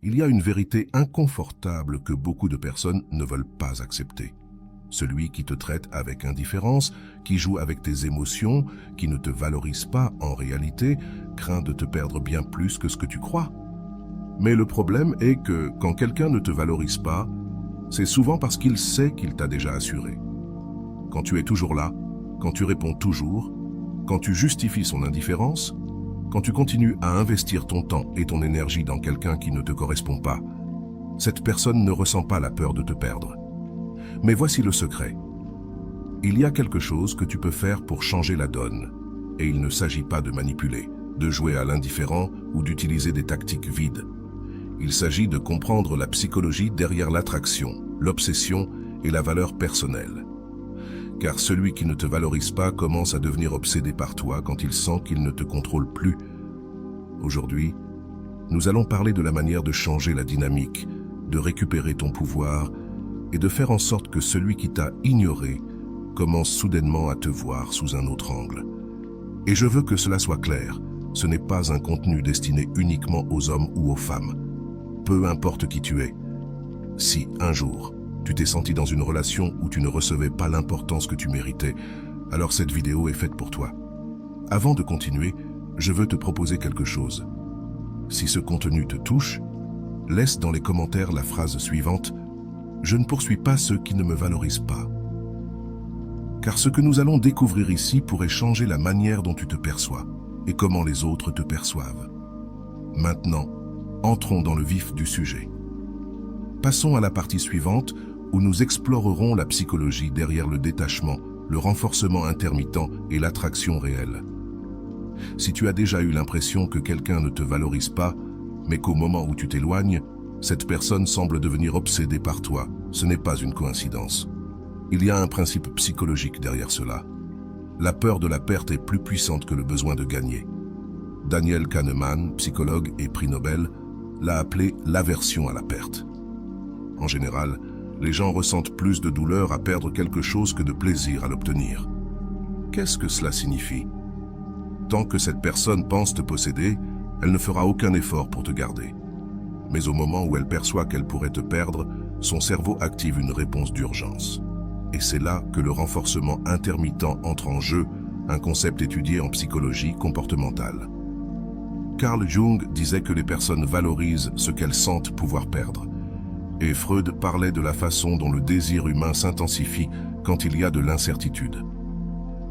Il y a une vérité inconfortable que beaucoup de personnes ne veulent pas accepter. Celui qui te traite avec indifférence, qui joue avec tes émotions, qui ne te valorise pas en réalité, craint de te perdre bien plus que ce que tu crois. Mais le problème est que quand quelqu'un ne te valorise pas, c'est souvent parce qu'il sait qu'il t'a déjà assuré. Quand tu es toujours là, quand tu réponds toujours, quand tu justifies son indifférence, quand tu continues à investir ton temps et ton énergie dans quelqu'un qui ne te correspond pas, cette personne ne ressent pas la peur de te perdre. Mais voici le secret. Il y a quelque chose que tu peux faire pour changer la donne. Et il ne s'agit pas de manipuler, de jouer à l'indifférent ou d'utiliser des tactiques vides. Il s'agit de comprendre la psychologie derrière l'attraction, l'obsession et la valeur personnelle. Car celui qui ne te valorise pas commence à devenir obsédé par toi quand il sent qu'il ne te contrôle plus. Aujourd'hui, nous allons parler de la manière de changer la dynamique, de récupérer ton pouvoir et de faire en sorte que celui qui t'a ignoré commence soudainement à te voir sous un autre angle. Et je veux que cela soit clair, ce n'est pas un contenu destiné uniquement aux hommes ou aux femmes. Peu importe qui tu es. Si, un jour, tu t'es senti dans une relation où tu ne recevais pas l'importance que tu méritais, alors cette vidéo est faite pour toi. Avant de continuer, je veux te proposer quelque chose. Si ce contenu te touche, laisse dans les commentaires la phrase suivante « Je ne poursuis pas ceux qui ne me valorisent pas ». Car ce que nous allons découvrir ici pourrait changer la manière dont tu te perçois et comment les autres te perçoivent. Maintenant, entrons dans le vif du sujet. Passons à la partie suivante où nous explorerons la psychologie derrière le détachement, le renforcement intermittent et l'attraction réelle. Si tu as déjà eu l'impression que quelqu'un ne te valorise pas, mais qu'au moment où tu t'éloignes, cette personne semble devenir obsédée par toi, ce n'est pas une coïncidence. Il y a un principe psychologique derrière cela. La peur de la perte est plus puissante que le besoin de gagner. Daniel Kahneman, psychologue et prix Nobel, l'a appelé l'aversion à la perte. En général, les gens ressentent plus de douleur à perdre quelque chose que de plaisir à l'obtenir. Qu'est-ce que cela signifie? Tant que cette personne pense te posséder, elle ne fera aucun effort pour te garder. Mais au moment où elle perçoit qu'elle pourrait te perdre, son cerveau active une réponse d'urgence. Et c'est là que le renforcement intermittent entre en jeu, un concept étudié en psychologie comportementale. Carl Jung disait que les personnes valorisent ce qu'elles sentent pouvoir perdre. Et Freud parlait de la façon dont le désir humain s'intensifie quand il y a de l'incertitude.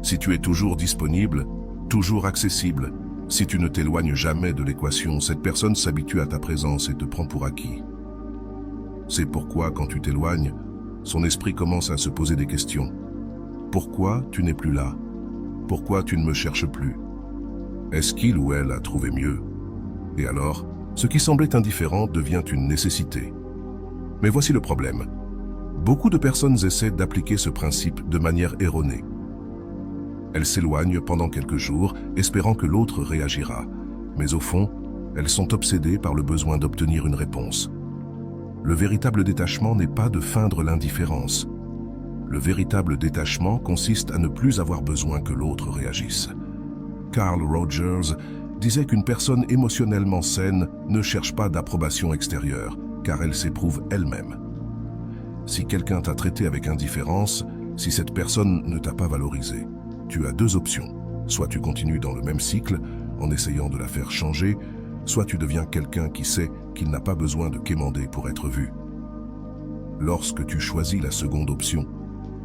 Si tu es toujours disponible, toujours accessible, si tu ne t'éloignes jamais de l'équation, cette personne s'habitue à ta présence et te prend pour acquis. C'est pourquoi, quand tu t'éloignes, son esprit commence à se poser des questions. Pourquoi tu n'es plus là? Pourquoi tu ne me cherches plus? Est-ce qu'il ou elle a trouvé mieux? Et alors, ce qui semblait indifférent devient une nécessité. Mais voici le problème. Beaucoup de personnes essaient d'appliquer ce principe de manière erronée. Elles s'éloignent pendant quelques jours, espérant que l'autre réagira. Mais au fond, elles sont obsédées par le besoin d'obtenir une réponse. Le véritable détachement n'est pas de feindre l'indifférence. Le véritable détachement consiste à ne plus avoir besoin que l'autre réagisse. Carl Rogers disait qu'une personne émotionnellement saine ne cherche pas d'approbation extérieure, car elle s'éprouve elle-même. Si quelqu'un t'a traité avec indifférence, si cette personne ne t'a pas valorisé, tu as deux options. Soit tu continues dans le même cycle, en essayant de la faire changer, soit tu deviens quelqu'un qui sait qu'il n'a pas besoin de quémander pour être vu. Lorsque tu choisis la seconde option,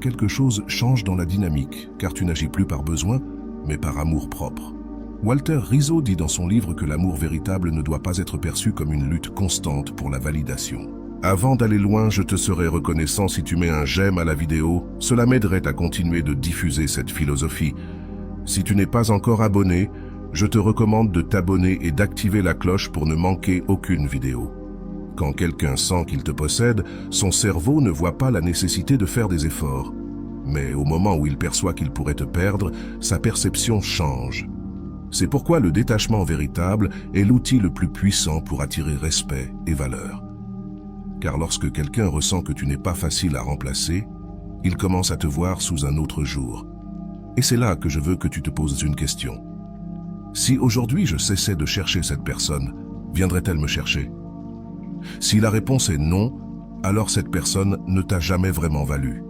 quelque chose change dans la dynamique, car tu n'agis plus par besoin, mais par amour propre. Walter Rizzo dit dans son livre que l'amour véritable ne doit pas être perçu comme une lutte constante pour la validation. Avant d'aller loin, je te serais reconnaissant si tu mets un j'aime à la vidéo, cela m'aiderait à continuer de diffuser cette philosophie. Si tu n'es pas encore abonné, je te recommande de t'abonner et d'activer la cloche pour ne manquer aucune vidéo. Quand quelqu'un sent qu'il te possède, son cerveau ne voit pas la nécessité de faire des efforts. Mais au moment où il perçoit qu'il pourrait te perdre, sa perception change. C'est pourquoi le détachement véritable est l'outil le plus puissant pour attirer respect et valeur. Car lorsque quelqu'un ressent que tu n'es pas facile à remplacer, il commence à te voir sous un autre jour. Et c'est là que je veux que tu te poses une question. Si aujourd'hui je cessais de chercher cette personne, viendrait-elle me chercher? Si la réponse est non, alors cette personne ne t'a jamais vraiment valu.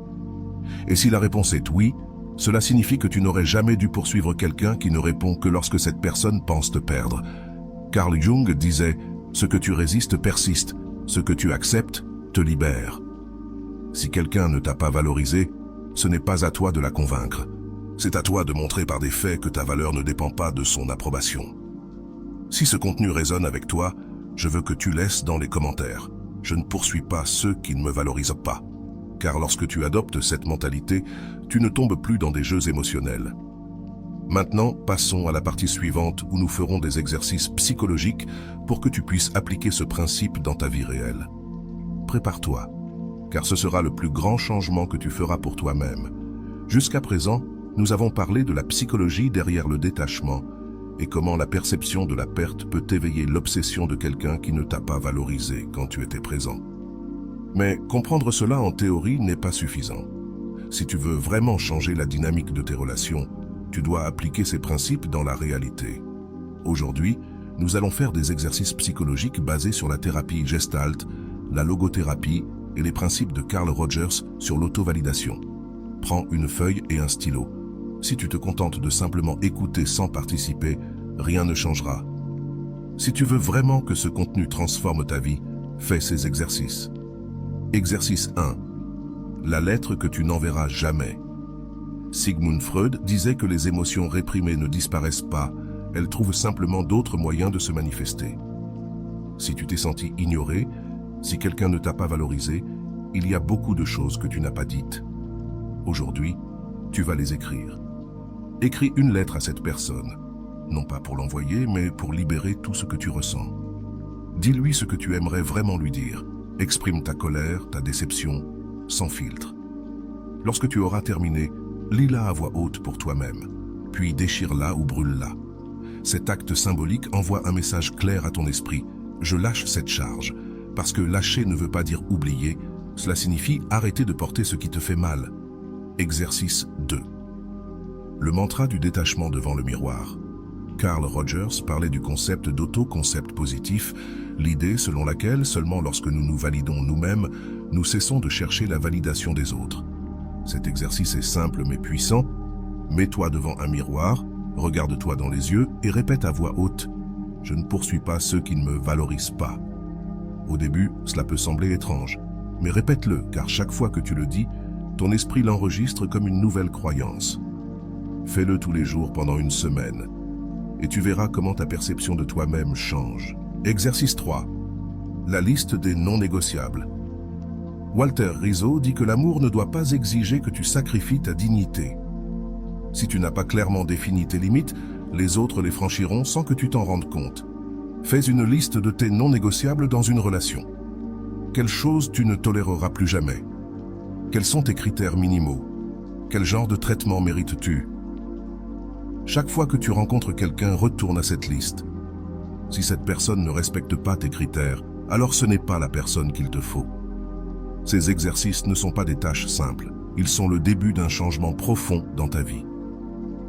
Et si la réponse est oui, cela signifie que tu n'aurais jamais dû poursuivre quelqu'un qui ne répond que lorsque cette personne pense te perdre. Carl Jung disait « Ce que tu résistes persiste, ce que tu acceptes te libère ». Si quelqu'un ne t'a pas valorisé, ce n'est pas à toi de la convaincre. C'est à toi de montrer par des faits que ta valeur ne dépend pas de son approbation. Si ce contenu résonne avec toi, je veux que tu laisses dans les commentaires. Je ne poursuis pas ceux qui ne me valorisent pas. Car lorsque tu adoptes cette mentalité, tu ne tombes plus dans des jeux émotionnels. Maintenant, passons à la partie suivante où nous ferons des exercices psychologiques pour que tu puisses appliquer ce principe dans ta vie réelle. Prépare-toi, car ce sera le plus grand changement que tu feras pour toi-même. Jusqu'à présent, nous avons parlé de la psychologie derrière le détachement et comment la perception de la perte peut éveiller l'obsession de quelqu'un qui ne t'a pas valorisé quand tu étais présent. Mais comprendre cela en théorie n'est pas suffisant. Si tu veux vraiment changer la dynamique de tes relations, tu dois appliquer ces principes dans la réalité. Aujourd'hui, nous allons faire des exercices psychologiques basés sur la thérapie Gestalt, la logothérapie et les principes de Carl Rogers sur l'auto-validation. Prends une feuille et un stylo. Si tu te contentes de simplement écouter sans participer, rien ne changera. Si tu veux vraiment que ce contenu transforme ta vie, fais ces exercices. Exercice 1. La lettre que tu n'enverras jamais. Sigmund Freud disait que les émotions réprimées ne disparaissent pas, elles trouvent simplement d'autres moyens de se manifester. Si tu t'es senti ignoré, si quelqu'un ne t'a pas valorisé, il y a beaucoup de choses que tu n'as pas dites. Aujourd'hui, tu vas les écrire. Écris une lettre à cette personne, non pas pour l'envoyer, mais pour libérer tout ce que tu ressens. Dis-lui ce que tu aimerais vraiment lui dire. Exprime ta colère, ta déception, sans filtre. Lorsque tu auras terminé, lis-la à voix haute pour toi-même, puis déchire-la ou brûle-la. Cet acte symbolique envoie un message clair à ton esprit. Je lâche cette charge, parce que lâcher ne veut pas dire oublier, cela signifie arrêter de porter ce qui te fait mal. Exercice 2. Le mantra du détachement devant le miroir. Carl Rogers parlait du concept d'auto-concept positif, l'idée selon laquelle seulement lorsque nous nous validons nous-mêmes, nous cessons de chercher la validation des autres. Cet exercice est simple mais puissant. Mets-toi devant un miroir, regarde-toi dans les yeux et répète à voix haute « Je ne poursuis pas ceux qui ne me valorisent pas ». Au début, cela peut sembler étrange, mais répète-le car chaque fois que tu le dis, ton esprit l'enregistre comme une nouvelle croyance. Fais-le tous les jours pendant une semaine et tu verras comment ta perception de toi-même change. Exercice 3. La liste des non négociables. Walter Rizzo dit que l'amour ne doit pas exiger que tu sacrifies ta dignité. Si tu n'as pas clairement défini tes limites, les autres les franchiront sans que tu t'en rendes compte. Fais une liste de tes non négociables dans une relation. Quelles choses tu ne toléreras plus jamais? Quels sont tes critères minimaux? Quel genre de traitement mérites-tu? Chaque fois que tu rencontres quelqu'un, retourne à cette liste. Si cette personne ne respecte pas tes critères, alors ce n'est pas la personne qu'il te faut. Ces exercices ne sont pas des tâches simples, ils sont le début d'un changement profond dans ta vie.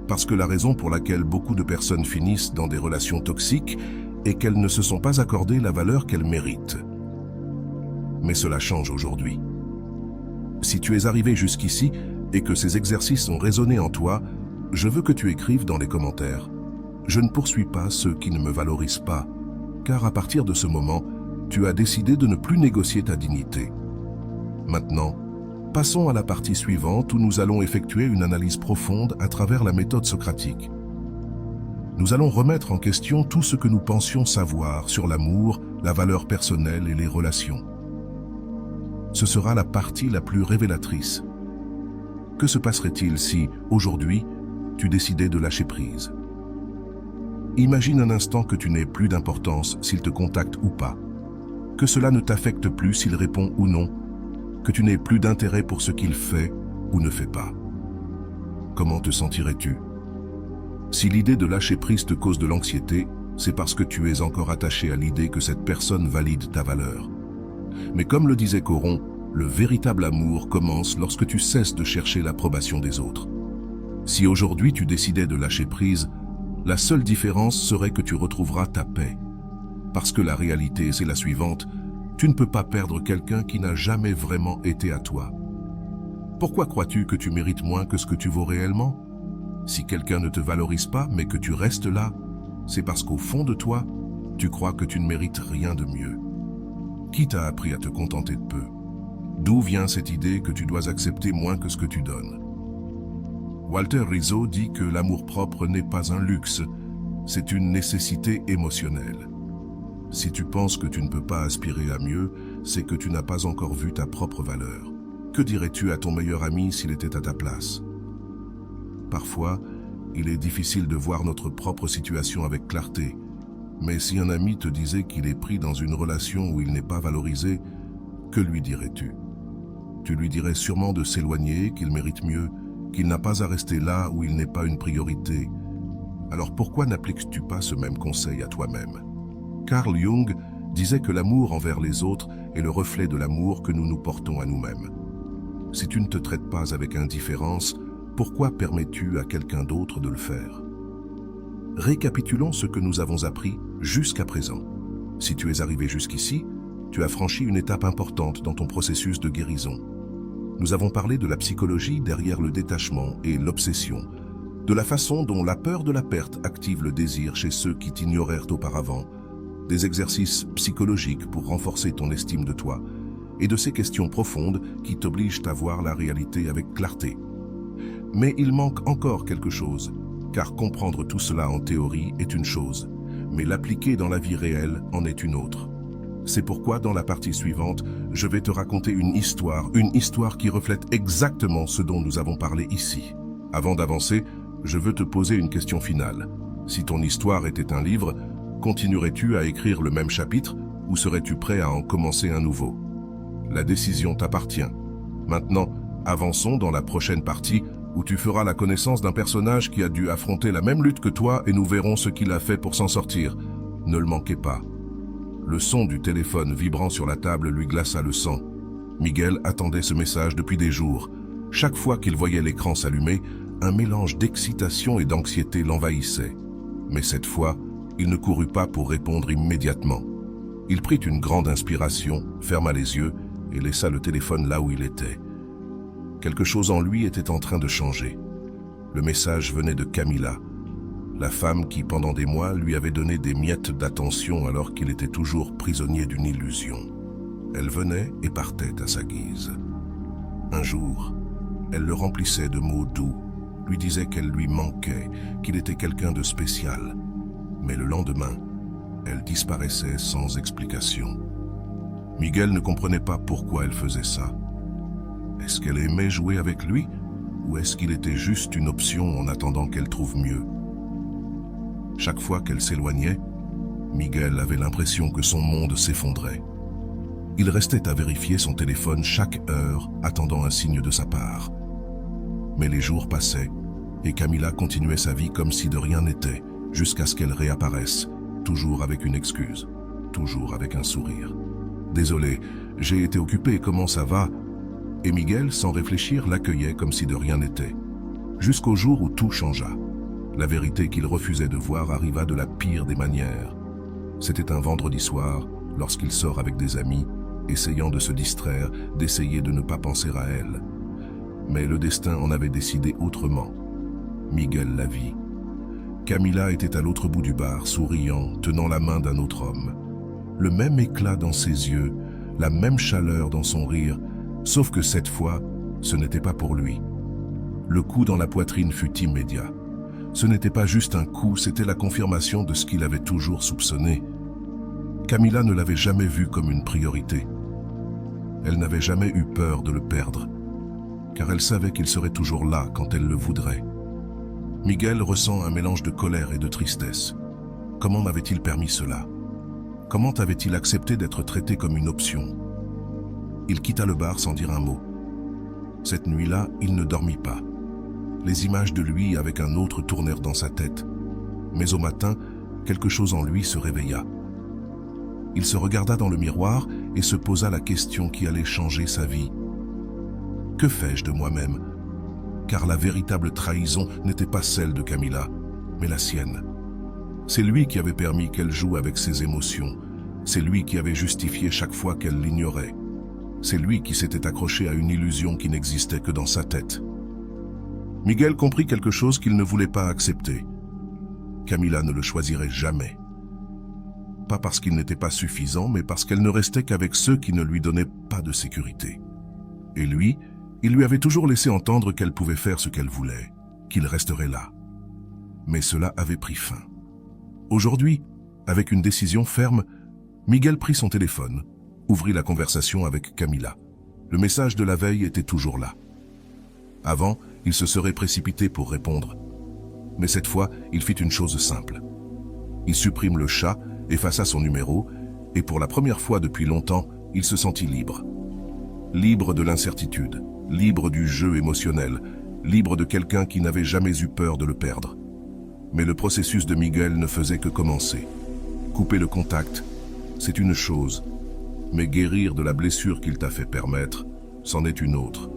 Parce que la raison pour laquelle beaucoup de personnes finissent dans des relations toxiques est qu'elles ne se sont pas accordées la valeur qu'elles méritent. Mais cela change aujourd'hui. Si tu es arrivé jusqu'ici et que ces exercices ont résonné en toi, je veux que tu écrives dans les commentaires « Je ne poursuis pas ceux qui ne me valorisent pas », car à partir de ce moment, tu as décidé de ne plus négocier ta dignité. Maintenant, passons à la partie suivante où nous allons effectuer une analyse profonde à travers la méthode socratique. Nous allons remettre en question tout ce que nous pensions savoir sur l'amour, la valeur personnelle et les relations. Ce sera la partie la plus révélatrice. Que se passerait-il si, aujourd'hui, tu décidais de lâcher prise? Imagine un instant que tu n'aies plus d'importance s'il te contacte ou pas, que cela ne t'affecte plus s'il répond ou non, que tu n'aies plus d'intérêt pour ce qu'il fait ou ne fait pas. Comment te sentirais-tu? Si l'idée de lâcher prise te cause de l'anxiété, c'est parce que tu es encore attaché à l'idée que cette personne valide ta valeur. Mais comme le disait Coron, le véritable amour commence lorsque tu cesses de chercher l'approbation des autres. Si aujourd'hui tu décidais de lâcher prise, la seule différence serait que tu retrouveras ta paix. Parce que la réalité, c'est la suivante, Tu ne peux pas perdre quelqu'un qui n'a jamais vraiment été à toi. Pourquoi crois-tu que tu mérites moins que ce que tu vaux réellement? Si quelqu'un ne te valorise pas, mais que tu restes là, c'est parce qu'au fond de toi, tu crois que tu ne mérites rien de mieux. Qui t'a appris à te contenter de peu? D'où vient cette idée que tu dois accepter moins que ce que tu donnes? Walter Rizzo dit que l'amour-propre n'est pas un luxe, c'est une nécessité émotionnelle. Si tu penses que tu ne peux pas aspirer à mieux, c'est que tu n'as pas encore vu ta propre valeur. Que dirais-tu à ton meilleur ami s'il était à ta place? Parfois, il est difficile de voir notre propre situation avec clarté. Mais si un ami te disait qu'il est pris dans une relation où il n'est pas valorisé, que lui dirais-tu? Tu lui dirais sûrement de s'éloigner, qu'il mérite mieux, qu'il n'a pas à rester là où il n'est pas une priorité. Alors pourquoi n'appliques-tu pas ce même conseil à toi-même? Carl Jung disait que l'amour envers les autres est le reflet de l'amour que nous nous portons à nous-mêmes. Si tu ne te traites pas avec indifférence, pourquoi permets-tu à quelqu'un d'autre de le faire? Récapitulons ce que nous avons appris jusqu'à présent. Si tu es arrivé jusqu'ici, tu as franchi une étape importante dans ton processus de guérison. Nous avons parlé de la psychologie derrière le détachement et l'obsession, de la façon dont la peur de la perte active le désir chez ceux qui t'ignorèrent auparavant, des exercices psychologiques pour renforcer ton estime de toi, et de ces questions profondes qui t'obligent à voir la réalité avec clarté. Mais il manque encore quelque chose, car comprendre tout cela en théorie est une chose, mais l'appliquer dans la vie réelle en est une autre. C'est pourquoi dans la partie suivante, je vais te raconter une histoire qui reflète exactement ce dont nous avons parlé ici. Avant d'avancer, je veux te poser une question finale. Si ton histoire était un livre, continuerais-tu à écrire le même chapitre ou serais-tu prêt à en commencer un nouveau? La décision t'appartient. Maintenant, avançons dans la prochaine partie où tu feras la connaissance d'un personnage qui a dû affronter la même lutte que toi et nous verrons ce qu'il a fait pour s'en sortir. Ne le manquez pas. Le son du téléphone vibrant sur la table lui glaça le sang. Miguel attendait ce message depuis des jours. Chaque fois qu'il voyait l'écran s'allumer, un mélange d'excitation et d'anxiété l'envahissait. Mais cette fois, il ne courut pas pour répondre immédiatement. Il prit une grande inspiration, ferma les yeux et laissa le téléphone là où il était. Quelque chose en lui était en train de changer. Le message venait de Camila, la femme qui, pendant des mois, lui avait donné des miettes d'attention alors qu'il était toujours prisonnier d'une illusion. Elle venait et partait à sa guise. Un jour, elle le remplissait de mots doux, lui disait qu'elle lui manquait, qu'il était quelqu'un de spécial. Mais le lendemain, elle disparaissait sans explication. Miguel ne comprenait pas pourquoi elle faisait ça. Est-ce qu'elle aimait jouer avec lui ou est-ce qu'il était juste une option en attendant qu'elle trouve mieux? Chaque fois qu'elle s'éloignait, Miguel avait l'impression que son monde s'effondrait. Il restait à vérifier son téléphone chaque heure, attendant un signe de sa part. Mais les jours passaient et Camila continuait sa vie comme si de rien n'était, jusqu'à ce qu'elle réapparaisse, toujours avec une excuse, toujours avec un sourire. « Désolé, j'ai été occupé, comment ça va ?» Et Miguel, sans réfléchir, l'accueillait comme si de rien n'était. Jusqu'au jour où tout changea. La vérité qu'il refusait de voir arriva de la pire des manières. C'était un vendredi soir, lorsqu'il sort avec des amis, essayant de se distraire, d'essayer de ne pas penser à elle. Mais le destin en avait décidé autrement. Miguel la vit. Camila était à l'autre bout du bar, souriant, tenant la main d'un autre homme. Le même éclat dans ses yeux, la même chaleur dans son rire, sauf que cette fois, ce n'était pas pour lui. Le coup dans la poitrine fut immédiat. Ce n'était pas juste un coup, c'était la confirmation de ce qu'il avait toujours soupçonné. Camila ne l'avait jamais vu comme une priorité. Elle n'avait jamais eu peur de le perdre, car elle savait qu'il serait toujours là quand elle le voudrait. Miguel ressent un mélange de colère et de tristesse. Comment m'avait-il permis cela? Comment avait-il accepté d'être traité comme une option? Il quitta le bar sans dire un mot. Cette nuit-là, il ne dormit pas. Les images de lui avec un autre tournèrent dans sa tête. Mais au matin, quelque chose en lui se réveilla. Il se regarda dans le miroir et se posa la question qui allait changer sa vie. Que fais-je de moi-même? Car la véritable trahison n'était pas celle de Camila, mais la sienne. C'est lui qui avait permis qu'elle joue avec ses émotions, C'est lui qui avait justifié chaque fois qu'elle l'ignorait. C'est lui qui s'était accroché à une illusion qui n'existait que dans sa tête. Miguel comprit quelque chose qu'il ne voulait pas accepter. Camila ne le choisirait jamais. Pas parce qu'il n'était pas suffisant, mais parce qu'elle ne restait qu'avec ceux qui ne lui donnaient pas de sécurité. Et lui, il lui avait toujours laissé entendre qu'elle pouvait faire ce qu'elle voulait, qu'il resterait là. Mais cela avait pris fin. Aujourd'hui, avec une décision ferme, Miguel prit son téléphone, ouvrit la conversation avec Camila. Le message de la veille était toujours là. Avant, il se serait précipité pour répondre. Mais cette fois, il fit une chose simple. Il supprime le chat, effaça son numéro, et pour la première fois depuis longtemps, il se sentit libre. Libre de l'incertitude, libre du jeu émotionnel, libre de quelqu'un qui n'avait jamais eu peur de le perdre. Mais le processus de Miguel ne faisait que commencer. Couper le contact, c'est une chose, mais guérir de la blessure qu'il t'a fait permettre, c'en est une autre.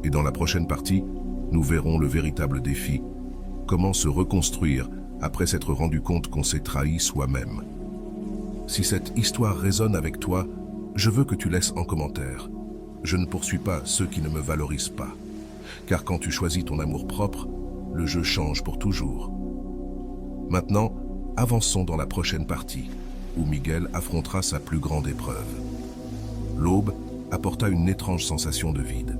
Et dans la prochaine partie, nous verrons le véritable défi, comment se reconstruire après s'être rendu compte qu'on s'est trahi soi-même. Si cette histoire résonne avec toi, je veux que tu laisses en commentaire. Je ne poursuis pas ceux qui ne me valorisent pas. Car quand tu choisis ton amour-propre, le jeu change pour toujours. Maintenant, avançons dans la prochaine partie, où Miguel affrontera sa plus grande épreuve. L'aube apporta une étrange sensation de vide.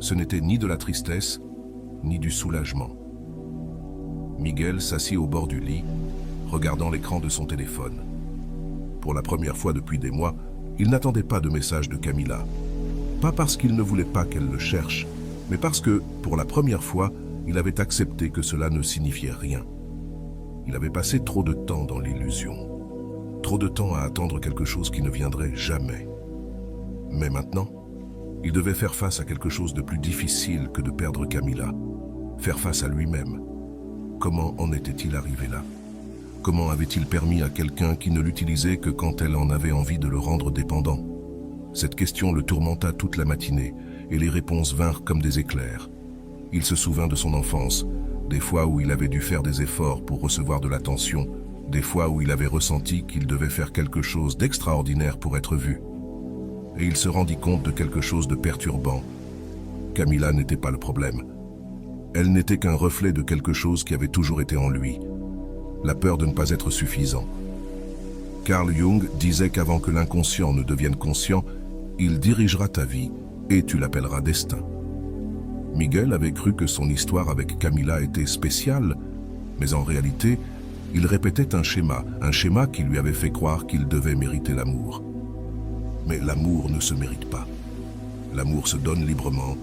Ce n'était ni de la tristesse, ni du soulagement. Miguel s'assit au bord du lit, regardant l'écran de son téléphone. Pour la première fois depuis des mois, il n'attendait pas de message de Camila. Pas parce qu'il ne voulait pas qu'elle le cherche, mais parce que, pour la première fois, il avait accepté que cela ne signifiait rien. Il avait passé trop de temps dans l'illusion. Trop de temps à attendre quelque chose qui ne viendrait jamais. Mais maintenant, il devait faire face à quelque chose de plus difficile que de perdre Camila. Faire face à lui-même. Comment en était-il arrivé là? Comment avait-il permis à quelqu'un qui ne l'utilisait que quand elle en avait envie de le rendre dépendant? Cette question le tourmenta toute la matinée, et les réponses vinrent comme des éclairs. Il se souvint de son enfance, des fois où il avait dû faire des efforts pour recevoir de l'attention, des fois où il avait ressenti qu'il devait faire quelque chose d'extraordinaire pour être vu. Et il se rendit compte de quelque chose de perturbant. Camila n'était pas le problème. Elle n'était qu'un reflet de quelque chose qui avait toujours été en lui. La peur de ne pas être suffisant. Carl Jung disait qu'avant que l'inconscient ne devienne conscient, il dirigera ta vie et tu l'appelleras destin. Miguel avait cru que son histoire avec Camila était spéciale, mais en réalité, il répétait un schéma qui lui avait fait croire qu'il devait mériter l'amour. Mais l'amour ne se mérite pas. L'amour se donne librement,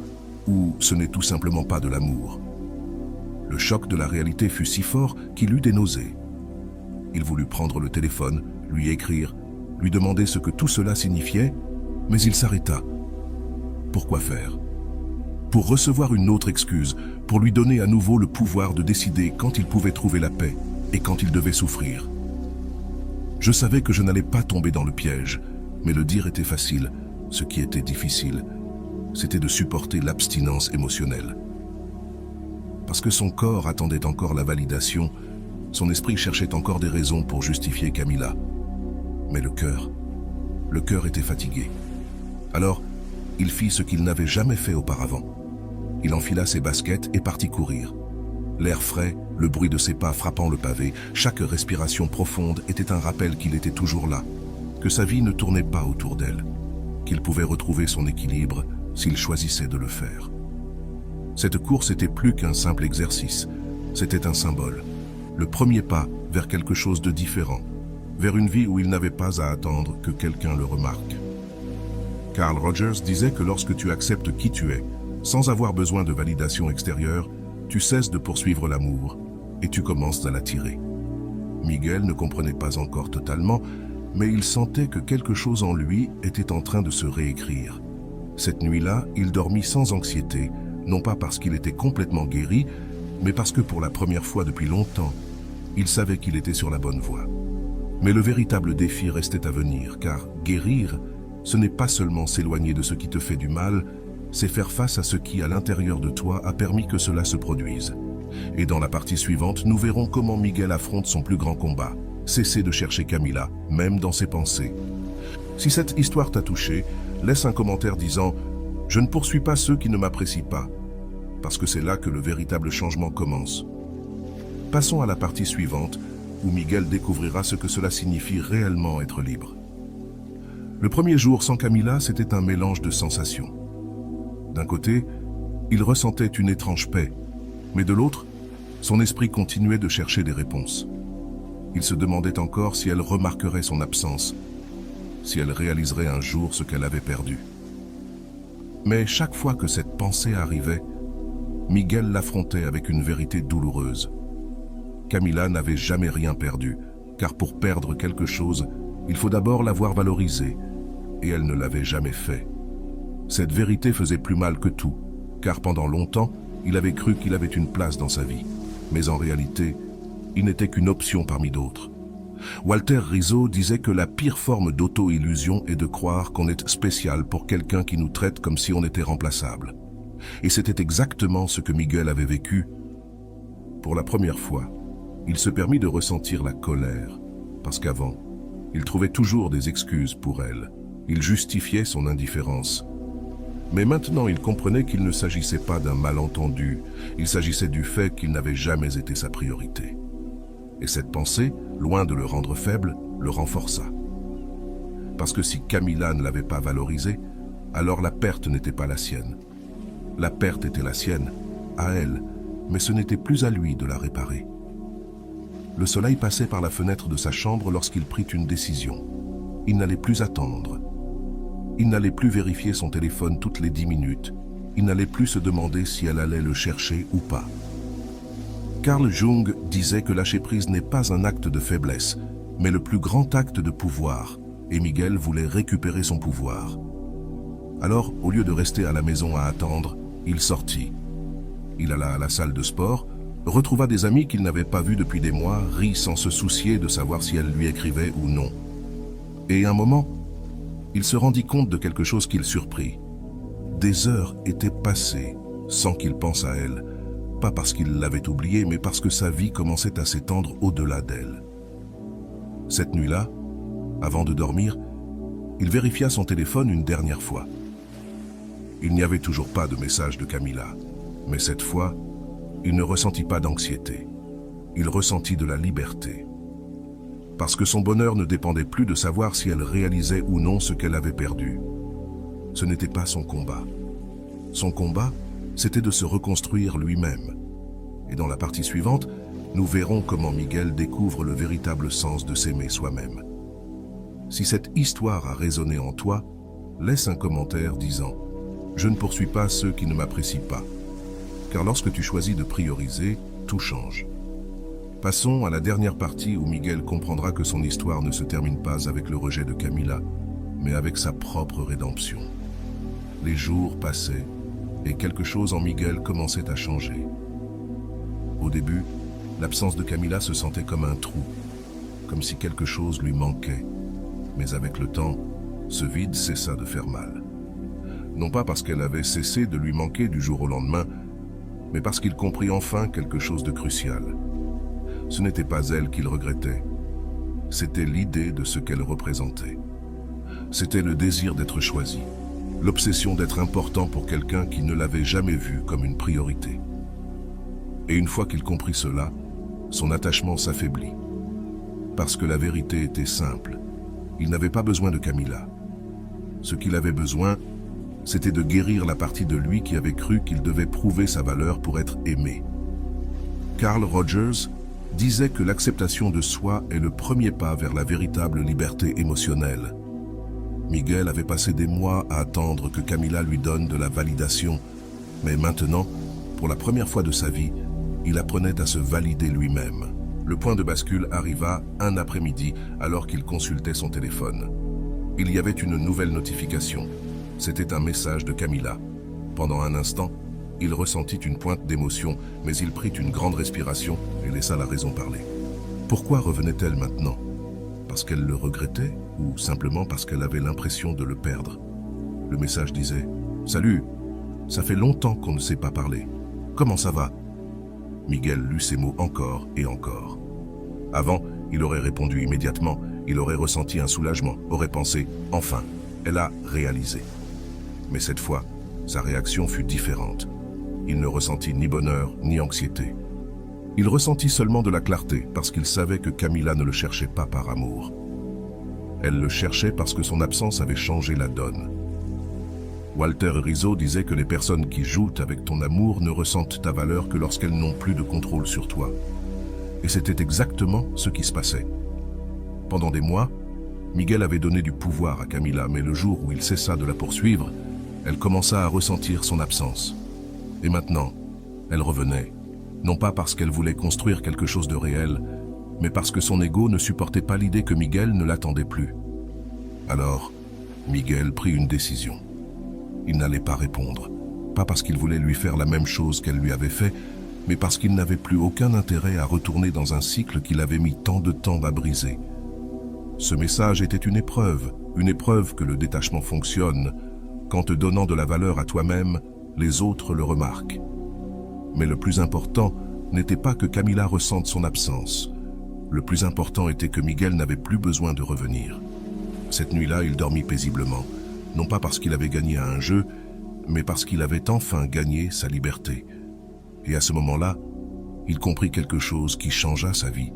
ou ce n'est tout simplement pas de l'amour. Le choc de la réalité fut si fort qu'il eut des nausées. Il voulut prendre le téléphone, lui écrire, lui demander ce que tout cela signifiait, mais il s'arrêta. Pourquoi faire? Pour recevoir une autre excuse, pour lui donner à nouveau le pouvoir de décider quand il pouvait trouver la paix et quand il devait souffrir. Je savais que je n'allais pas tomber dans le piège, mais le dire était facile. Ce qui était difficile, c'était de supporter l'abstinence émotionnelle. Parce que son corps attendait encore la validation, son esprit cherchait encore des raisons pour justifier Camila. Mais le cœur était fatigué. Alors, il fit ce qu'il n'avait jamais fait auparavant. Il enfila ses baskets et partit courir. L'air frais, le bruit de ses pas frappant le pavé, chaque respiration profonde était un rappel qu'il était toujours là, que sa vie ne tournait pas autour d'elle, qu'il pouvait retrouver son équilibre s'il choisissait de le faire. Cette course était plus qu'un simple exercice, c'était un symbole, le premier pas vers quelque chose de différent, vers une vie où il n'avait pas à attendre que quelqu'un le remarque. Carl Rogers disait que lorsque tu acceptes qui tu es, sans avoir besoin de validation extérieure, tu cesses de poursuivre l'amour et tu commences à l'attirer. Miguel ne comprenait pas encore totalement, mais il sentait que quelque chose en lui était en train de se réécrire. Cette nuit-là, il dormit sans anxiété, non pas parce qu'il était complètement guéri, mais parce que pour la première fois depuis longtemps, il savait qu'il était sur la bonne voie. Mais le véritable défi restait à venir, car guérir, ce n'est pas seulement s'éloigner de ce qui te fait du mal, c'est faire face à ce qui, à l'intérieur de toi, a permis que cela se produise. Et dans la partie suivante, nous verrons comment Miguel affronte son plus grand combat, cessez de chercher Camila, même dans ses pensées. Si cette histoire t'a touché, laisse un commentaire disant « Je ne poursuis pas ceux qui ne m'apprécient pas », parce que c'est là que le véritable changement commence. Passons à la partie suivante, où Miguel découvrira ce que cela signifie réellement être libre. Le premier jour sans Camila, c'était un mélange de sensations. D'un côté, il ressentait une étrange paix, mais de l'autre, son esprit continuait de chercher des réponses. Il se demandait encore si elle remarquerait son absence, si elle réaliserait un jour ce qu'elle avait perdu. Mais chaque fois que cette pensée arrivait, Miguel l'affrontait avec une vérité douloureuse. Camila n'avait jamais rien perdu, car pour perdre quelque chose, il faut d'abord l'avoir valorisée, et elle ne l'avait jamais fait. Cette vérité faisait plus mal que tout, car pendant longtemps, il avait cru qu'il avait une place dans sa vie. Mais en réalité, il n'était qu'une option parmi d'autres. Walter Rizzo disait que la pire forme d'auto-illusion est de croire qu'on est spécial pour quelqu'un qui nous traite comme si on était remplaçable. Et c'était exactement ce que Miguel avait vécu. Pour la première fois, il se permit de ressentir la colère, parce qu'avant, il trouvait toujours des excuses pour elle. Il justifiait son indifférence. Mais maintenant, il comprenait qu'il ne s'agissait pas d'un malentendu, il s'agissait du fait qu'il n'avait jamais été sa priorité. Et cette pensée, loin de le rendre faible, le renforça. Parce que si Camila ne l'avait pas valorisé, alors la perte n'était pas la sienne. La perte était la sienne, à elle, mais ce n'était plus à lui de la réparer. Le soleil passait par la fenêtre de sa chambre lorsqu'il prit une décision. Il n'allait plus attendre. Il n'allait plus vérifier son téléphone toutes les 10 minutes. Il n'allait plus se demander si elle allait le chercher ou pas. Carl Jung disait que lâcher prise n'est pas un acte de faiblesse, mais le plus grand acte de pouvoir, et Miguel voulait récupérer son pouvoir. Alors, au lieu de rester à la maison à attendre, il sortit. Il alla à la salle de sport, retrouva des amis qu'il n'avait pas vus depuis des mois, rit sans se soucier de savoir si elle lui écrivait ou non. Et un moment, il se rendit compte de quelque chose qui le surprit. Des heures étaient passées sans qu'il pense à elle, pas parce qu'il l'avait oubliée, mais parce que sa vie commençait à s'étendre au-delà d'elle. Cette nuit-là, avant de dormir, il vérifia son téléphone une dernière fois. Il n'y avait toujours pas de message de Camila, mais cette fois, il ne ressentit pas d'anxiété. Il ressentit de la liberté. Parce que son bonheur ne dépendait plus de savoir si elle réalisait ou non ce qu'elle avait perdu. Ce n'était pas son combat. Son combat, c'était de se reconstruire lui-même. Et dans la partie suivante, nous verrons comment Miguel découvre le véritable sens de s'aimer soi-même. Si cette histoire a résonné en toi, laisse un commentaire disant « Je ne poursuis pas ceux qui ne m'apprécient pas ». Car lorsque tu choisis de prioriser, tout change. Passons à la dernière partie où Miguel comprendra que son histoire ne se termine pas avec le rejet de Camila, mais avec sa propre rédemption. Les jours passaient et quelque chose en Miguel commençait à changer. Au début, l'absence de Camila se sentait comme un trou, comme si quelque chose lui manquait. Mais avec le temps, ce vide cessa de faire mal. Non pas parce qu'elle avait cessé de lui manquer du jour au lendemain, mais parce qu'il comprit enfin quelque chose de crucial. Ce n'était pas elle qu'il regrettait, c'était l'idée de ce qu'elle représentait. C'était le désir d'être choisi, l'obsession d'être important pour quelqu'un qui ne l'avait jamais vu comme une priorité. Et une fois qu'il comprit cela, son attachement s'affaiblit. Parce que la vérité était simple, il n'avait pas besoin de Camila. Ce qu'il avait besoin, c'était de guérir la partie de lui qui avait cru qu'il devait prouver sa valeur pour être aimé. Carl Rogers disait que l'acceptation de soi est le premier pas vers la véritable liberté émotionnelle. Miguel avait passé des mois à attendre que Camila lui donne de la validation, mais maintenant, pour la première fois de sa vie, il apprenait à se valider lui-même. Le point de bascule arriva un après-midi alors qu'il consultait son téléphone. Il y avait une nouvelle notification. C'était un message de Camila. Pendant un instant, il ressentit une pointe d'émotion, mais il prit une grande respiration et laissa la raison parler. Pourquoi revenait-elle maintenant? Parce qu'elle le regrettait ou simplement parce qu'elle avait l'impression de le perdre? Le message disait « Salut, ça fait longtemps qu'on ne s'est pas parlé. Comment ça va ?» Miguel lut ces mots encore et encore. Avant, Il aurait répondu immédiatement, il aurait ressenti un soulagement, aurait pensé « enfin ». Elle a réalisé. Mais cette fois, sa réaction fut différente. Il ne ressentit ni bonheur ni anxiété. Il ressentit seulement de la clarté parce qu'il savait que Camilla ne le cherchait pas par amour. Elle le cherchait parce que son absence avait changé la donne. Walter Rizzo disait que les personnes qui jouent avec ton amour ne ressentent ta valeur que lorsqu'elles n'ont plus de contrôle sur toi. Et c'était exactement ce qui se passait. Pendant des mois, Miguel avait donné du pouvoir à Camilla, mais le jour où il cessa de la poursuivre, elle commença à ressentir son absence. Et maintenant, elle revenait, non pas parce qu'elle voulait construire quelque chose de réel, mais parce que son ego ne supportait pas l'idée que Miguel ne l'attendait plus. Alors, Miguel prit une décision. Il n'allait pas répondre, pas parce qu'il voulait lui faire la même chose qu'elle lui avait fait, mais parce qu'il n'avait plus aucun intérêt à retourner dans un cycle qu'il avait mis tant de temps à briser. Ce message était une épreuve que le détachement fonctionne. Qu'en te donnant de la valeur à toi-même, les autres le remarquent. Mais le plus important n'était pas que Camilla ressente son absence. Le plus important était que Miguel n'avait plus besoin de revenir. Cette nuit-là, il dormit paisiblement, non pas parce qu'il avait gagné à un jeu, mais parce qu'il avait enfin gagné sa liberté. Et à ce moment-là, il comprit quelque chose qui changea sa vie.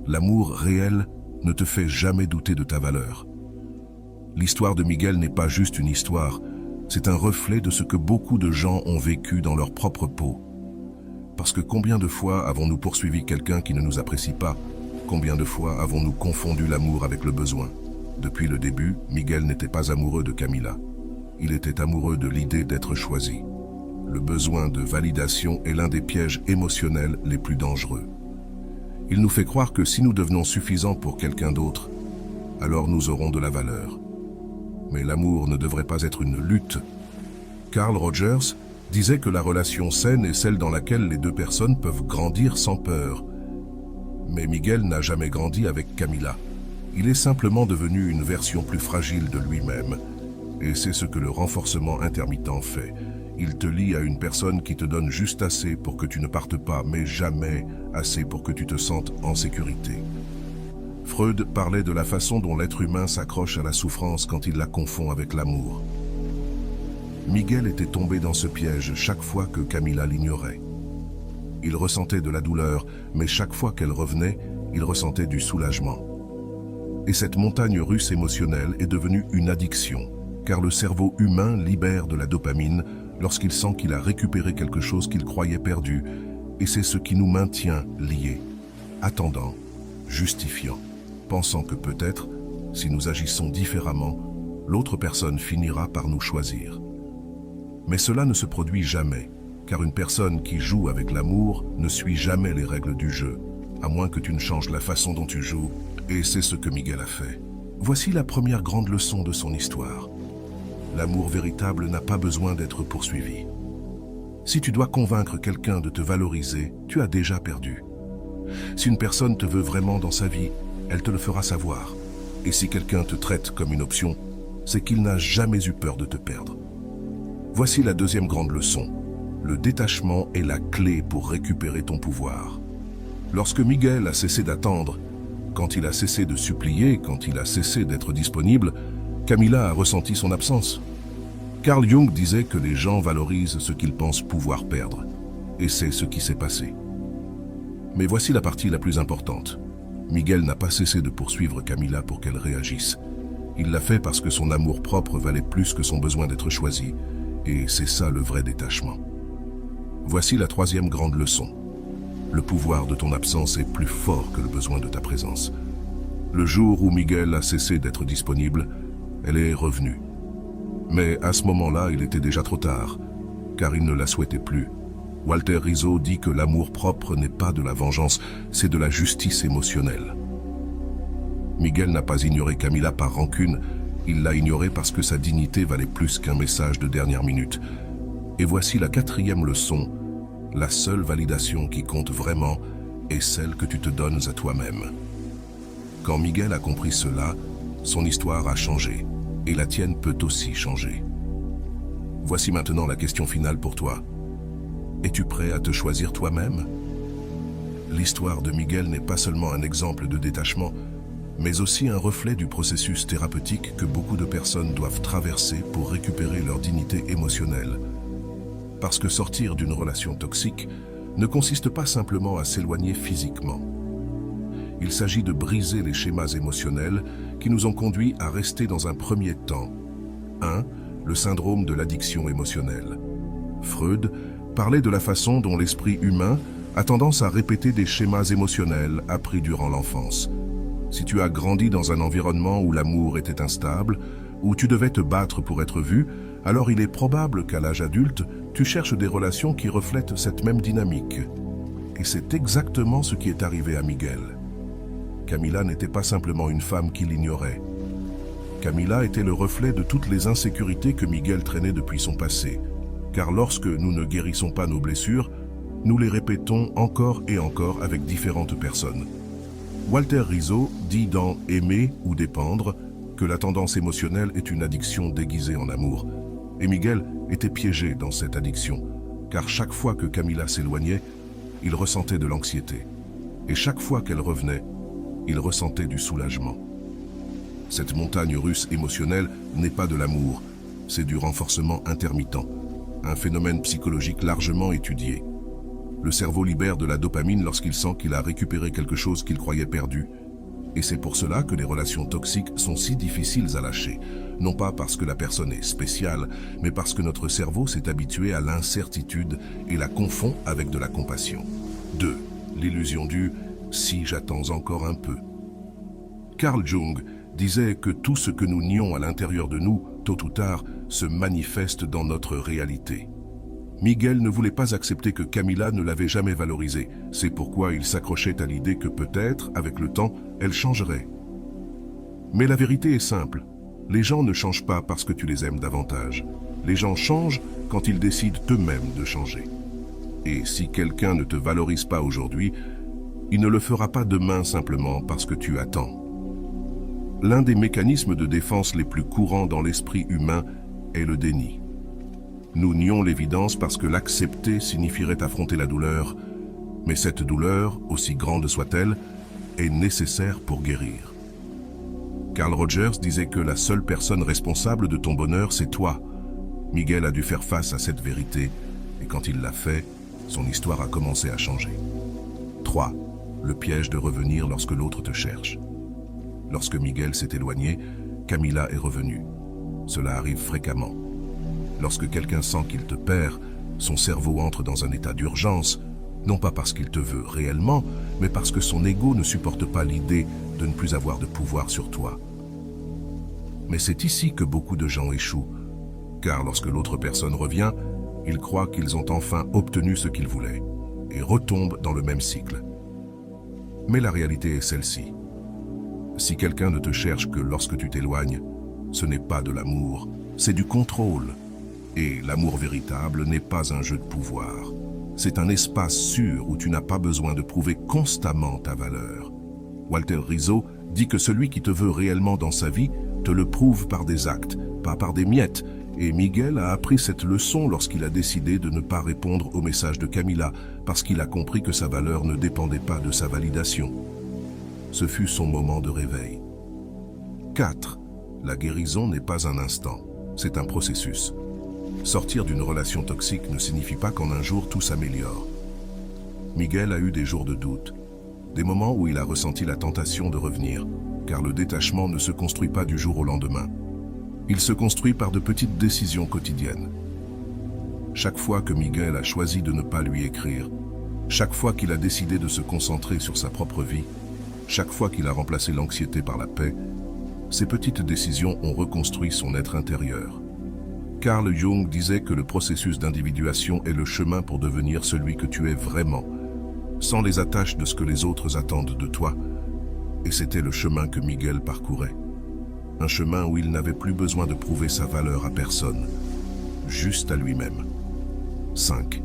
L'amour réel ne te fait jamais douter de ta valeur. L'histoire de Miguel n'est pas juste une histoire, c'est un reflet de ce que beaucoup de gens ont vécu dans leur propre peau. Parce que combien de fois avons-nous poursuivi quelqu'un qui ne nous apprécie pas? Combien de fois avons-nous confondu l'amour avec le besoin? Depuis le début, Miguel n'était pas amoureux de Camilla. Il était amoureux de l'idée d'être choisi. Le besoin de validation est l'un des pièges émotionnels les plus dangereux. Il nous fait croire que si nous devenons suffisants pour quelqu'un d'autre, alors nous aurons de la valeur. Mais l'amour ne devrait pas être une lutte. Carl Rogers disait que la relation saine est celle dans laquelle les deux personnes peuvent grandir sans peur. Mais Miguel n'a jamais grandi avec Camilla. Il est simplement devenu une version plus fragile de lui-même. Et c'est ce que le renforcement intermittent fait. Il te lie à une personne qui te donne juste assez pour que tu ne partes pas, mais jamais assez pour que tu te sentes en sécurité. Freud parlait de la façon dont l'être humain s'accroche à la souffrance quand il la confond avec l'amour. Miguel était tombé dans ce piège chaque fois que Camilla l'ignorait. Il ressentait de la douleur, mais chaque fois qu'elle revenait, il ressentait du soulagement. Et cette montagne russe émotionnelle est devenue une addiction, car le cerveau humain libère de la dopamine lorsqu'il sent qu'il a récupéré quelque chose qu'il croyait perdu, et c'est ce qui nous maintient liés, attendant, justifiant, pensant que peut-être, si nous agissons différemment, l'autre personne finira par nous choisir. Mais cela ne se produit jamais, car une personne qui joue avec l'amour ne suit jamais les règles du jeu, à moins que tu ne changes la façon dont tu joues, et c'est ce que Miguel a fait. Voici la première grande leçon de son histoire. L'amour véritable n'a pas besoin d'être poursuivi. Si tu dois convaincre quelqu'un de te valoriser, tu as déjà perdu. Si une personne te veut vraiment dans sa vie, elle te le fera savoir. Et si quelqu'un te traite comme une option, c'est qu'il n'a jamais eu peur de te perdre. Voici la deuxième grande leçon. Le détachement est la clé pour récupérer ton pouvoir. Lorsque Miguel a cessé d'attendre, quand il a cessé de supplier, quand il a cessé d'être disponible, Camilla a ressenti son absence. Carl Jung disait que les gens valorisent ce qu'ils pensent pouvoir perdre. Et c'est ce qui s'est passé. Mais voici la partie la plus importante. Miguel n'a pas cessé de poursuivre Camilla pour qu'elle réagisse. Il l'a fait parce que son amour-propre valait plus que son besoin d'être choisi. Et c'est ça le vrai détachement. Voici la troisième grande leçon. Le pouvoir de ton absence est plus fort que le besoin de ta présence. Le jour où Miguel a cessé d'être disponible, elle est revenue. Mais à ce moment-là, il était déjà trop tard, car il ne la souhaitait plus. Walter Rizzo dit que l'amour-propre n'est pas de la vengeance, c'est de la justice émotionnelle. Miguel n'a pas ignoré Camilla par rancune, il l'a ignorée parce que sa dignité valait plus qu'un message de dernière minute. Et voici la quatrième leçon. La seule validation qui compte vraiment est celle que tu te donnes à toi-même. Quand Miguel a compris cela, son histoire a changé, et la tienne peut aussi changer. Voici maintenant la question finale pour toi. Es-tu prêt à te choisir toi-même? L'histoire de Miguel n'est pas seulement un exemple de détachement, mais aussi un reflet du processus thérapeutique que beaucoup de personnes doivent traverser pour récupérer leur dignité émotionnelle. Parce que sortir d'une relation toxique ne consiste pas simplement à s'éloigner physiquement. Il s'agit de briser les schémas émotionnels qui nous ont conduits à rester dans un premier temps. 1. Le syndrome de l'addiction émotionnelle. Freud parlait de la façon dont l'esprit humain a tendance à répéter des schémas émotionnels appris durant l'enfance. Si tu as grandi dans un environnement où l'amour était instable, où tu devais te battre pour être vu, alors il est probable qu'à l'âge adulte, tu cherches des relations qui reflètent cette même dynamique. Et c'est exactement ce qui est arrivé à Miguel. Camila n'était pas simplement une femme qui l'ignorait. Camila était le reflet de toutes les insécurités que Miguel traînait depuis son passé. Car lorsque nous ne guérissons pas nos blessures, nous les répétons encore et encore avec différentes personnes. Walter Rizzo dit dans « Aimer ou dépendre » que la tendance émotionnelle est une addiction déguisée en amour. Et Miguel était piégé dans cette addiction, car chaque fois que Camila s'éloignait, il ressentait de l'anxiété. Et chaque fois qu'elle revenait, il ressentait du soulagement. Cette montagne russe émotionnelle n'est pas de l'amour, c'est du renforcement intermittent, un phénomène psychologique largement étudié. Le cerveau libère de la dopamine lorsqu'il sent qu'il a récupéré quelque chose qu'il croyait perdu. Et c'est pour cela que les relations toxiques sont si difficiles à lâcher. Non pas parce que la personne est spéciale, mais parce que notre cerveau s'est habitué à l'incertitude et la confond avec de la compassion. 2. L'illusion du « si j'attends encore un peu ». Carl Jung disait que tout ce que nous nions à l'intérieur de nous, tôt ou tard, se manifeste dans notre réalité. Miguel ne voulait pas accepter que Camila ne l'avait jamais valorisé. C'est pourquoi il s'accrochait à l'idée que peut-être, avec le temps, elle changerait. Mais la vérité est simple. Les gens ne changent pas parce que tu les aimes davantage. Les gens changent quand ils décident eux-mêmes de changer. Et si quelqu'un ne te valorise pas aujourd'hui, il ne le fera pas demain simplement parce que tu attends. L'un des mécanismes de défense les plus courants dans l'esprit humain est le déni. Nous nions l'évidence parce que l'accepter signifierait affronter la douleur, mais cette douleur, aussi grande soit-elle, est nécessaire pour guérir. Carl Rogers disait que la seule personne responsable de ton bonheur, c'est toi. Miguel a dû faire face à cette vérité, et quand il l'a fait, son histoire a commencé à changer. 3. Le piège de revenir lorsque l'autre te cherche. Lorsque Miguel s'est éloigné, Camila est revenue. Cela arrive fréquemment. Lorsque quelqu'un sent qu'il te perd, son cerveau entre dans un état d'urgence, non pas parce qu'il te veut réellement, mais parce que son ego ne supporte pas l'idée de ne plus avoir de pouvoir sur toi. Mais c'est ici que beaucoup de gens échouent, car lorsque l'autre personne revient, ils croient qu'ils ont enfin obtenu ce qu'ils voulaient, et retombent dans le même cycle. Mais la réalité est celle-ci. Si quelqu'un ne te cherche que lorsque tu t'éloignes, ce n'est pas de l'amour, c'est du contrôle. Et l'amour véritable n'est pas un jeu de pouvoir. C'est un espace sûr où tu n'as pas besoin de prouver constamment ta valeur. Walter Rizzo dit que celui qui te veut réellement dans sa vie te le prouve par des actes, pas par des miettes. Et Miguel a appris cette leçon lorsqu'il a décidé de ne pas répondre au message de Camila, parce qu'il a compris que sa valeur ne dépendait pas de sa validation. Ce fut son moment de réveil. 4. La guérison n'est pas un instant, c'est un processus. Sortir d'une relation toxique ne signifie pas qu'en un jour tout s'améliore. Miguel a eu des jours de doute, des moments où il a ressenti la tentation de revenir, car le détachement ne se construit pas du jour au lendemain. Il se construit par de petites décisions quotidiennes. Chaque fois que Miguel a choisi de ne pas lui écrire, chaque fois qu'il a décidé de se concentrer sur sa propre vie, chaque fois qu'il a remplacé l'anxiété par la paix, ces petites décisions ont reconstruit son être intérieur. Carl Jung disait que le processus d'individuation est le chemin pour devenir celui que tu es vraiment, sans les attaches de ce que les autres attendent de toi. Et c'était le chemin que Miguel parcourait. Un chemin où il n'avait plus besoin de prouver sa valeur à personne, juste à lui-même. 5.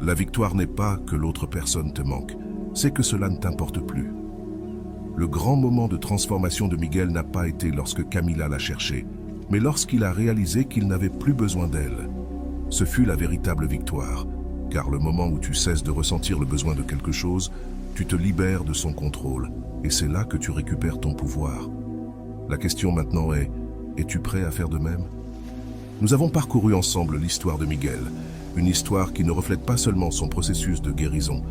La victoire n'est pas que l'autre personne te manque, c'est que cela ne t'importe plus. Le grand moment de transformation de Miguel n'a pas été lorsque Camila l'a cherché, mais lorsqu'il a réalisé qu'il n'avait plus besoin d'elle. Ce fut la véritable victoire, car le moment où tu cesses de ressentir le besoin de quelque chose, tu te libères de son contrôle, et c'est là que tu récupères ton pouvoir. La question maintenant est, es-tu prêt à faire de même? Nous avons parcouru ensemble l'histoire de Miguel, une histoire qui ne reflète pas seulement son processus de guérison,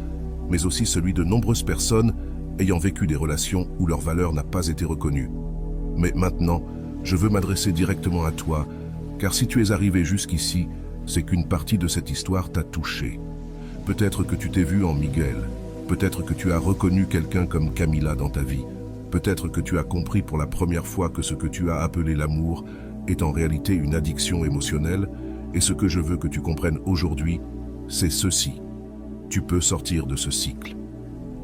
mais aussi celui de nombreuses personnes ayant vécu des relations où leur valeur n'a pas été reconnue. Mais maintenant, je veux m'adresser directement à toi, car si tu es arrivé jusqu'ici, c'est qu'une partie de cette histoire t'a touché. Peut-être que tu t'es vu en Miguel, peut-être que tu as reconnu quelqu'un comme Camila dans ta vie, peut-être que tu as compris pour la première fois que ce que tu as appelé l'amour est en réalité une addiction émotionnelle, et ce que je veux que tu comprennes aujourd'hui, c'est ceci. Tu peux sortir de ce cycle.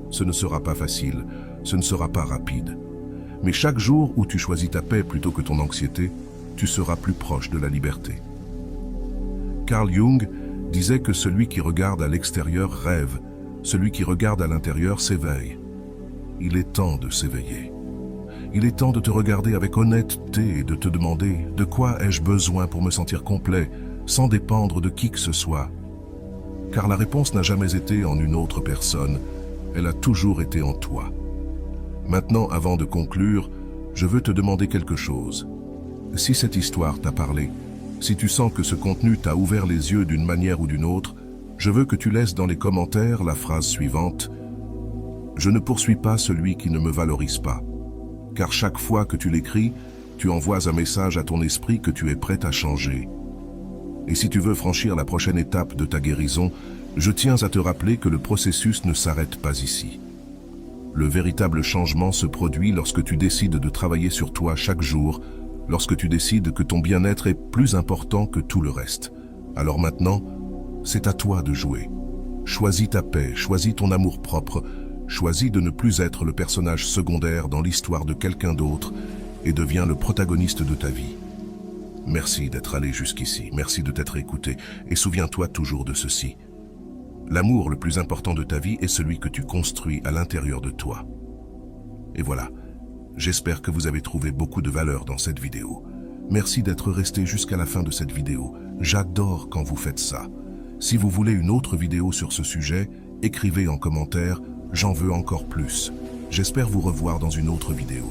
Ce ne sera pas facile, ce ne sera pas rapide. Mais chaque jour où tu choisis ta paix plutôt que ton anxiété, tu seras plus proche de la liberté. Carl Jung disait que celui qui regarde à l'extérieur rêve, celui qui regarde à l'intérieur s'éveille. Il est temps de s'éveiller. Il est temps de te regarder avec honnêteté et de te demander de quoi ai-je besoin pour me sentir complet, sans dépendre de qui que ce soit. Car la réponse n'a jamais été en une autre personne, elle a toujours été en toi. Maintenant, avant de conclure, je veux te demander quelque chose. Si cette histoire t'a parlé, si tu sens que ce contenu t'a ouvert les yeux d'une manière ou d'une autre, je veux que tu laisses dans les commentaires la phrase suivante: « Je ne poursuis pas celui qui ne me valorise pas. » Car chaque fois que tu l'écris, tu envoies un message à ton esprit que tu es prêt à changer. Et si tu veux franchir la prochaine étape de ta guérison, je tiens à te rappeler que le processus ne s'arrête pas ici. Le véritable changement se produit lorsque tu décides de travailler sur toi chaque jour, lorsque tu décides que ton bien-être est plus important que tout le reste. Alors maintenant, c'est à toi de jouer. Choisis ta paix, choisis ton amour-propre, choisis de ne plus être le personnage secondaire dans l'histoire de quelqu'un d'autre et deviens le protagoniste de ta vie. Merci d'être allé jusqu'ici, merci de t'être écouté, et souviens-toi toujours de ceci. L'amour le plus important de ta vie est celui que tu construis à l'intérieur de toi. Et voilà, j'espère que vous avez trouvé beaucoup de valeur dans cette vidéo. Merci d'être resté jusqu'à la fin de cette vidéo. J'adore quand vous faites ça. Si vous voulez une autre vidéo sur ce sujet, écrivez en commentaire « J'en veux encore plus ». J'espère vous revoir dans une autre vidéo.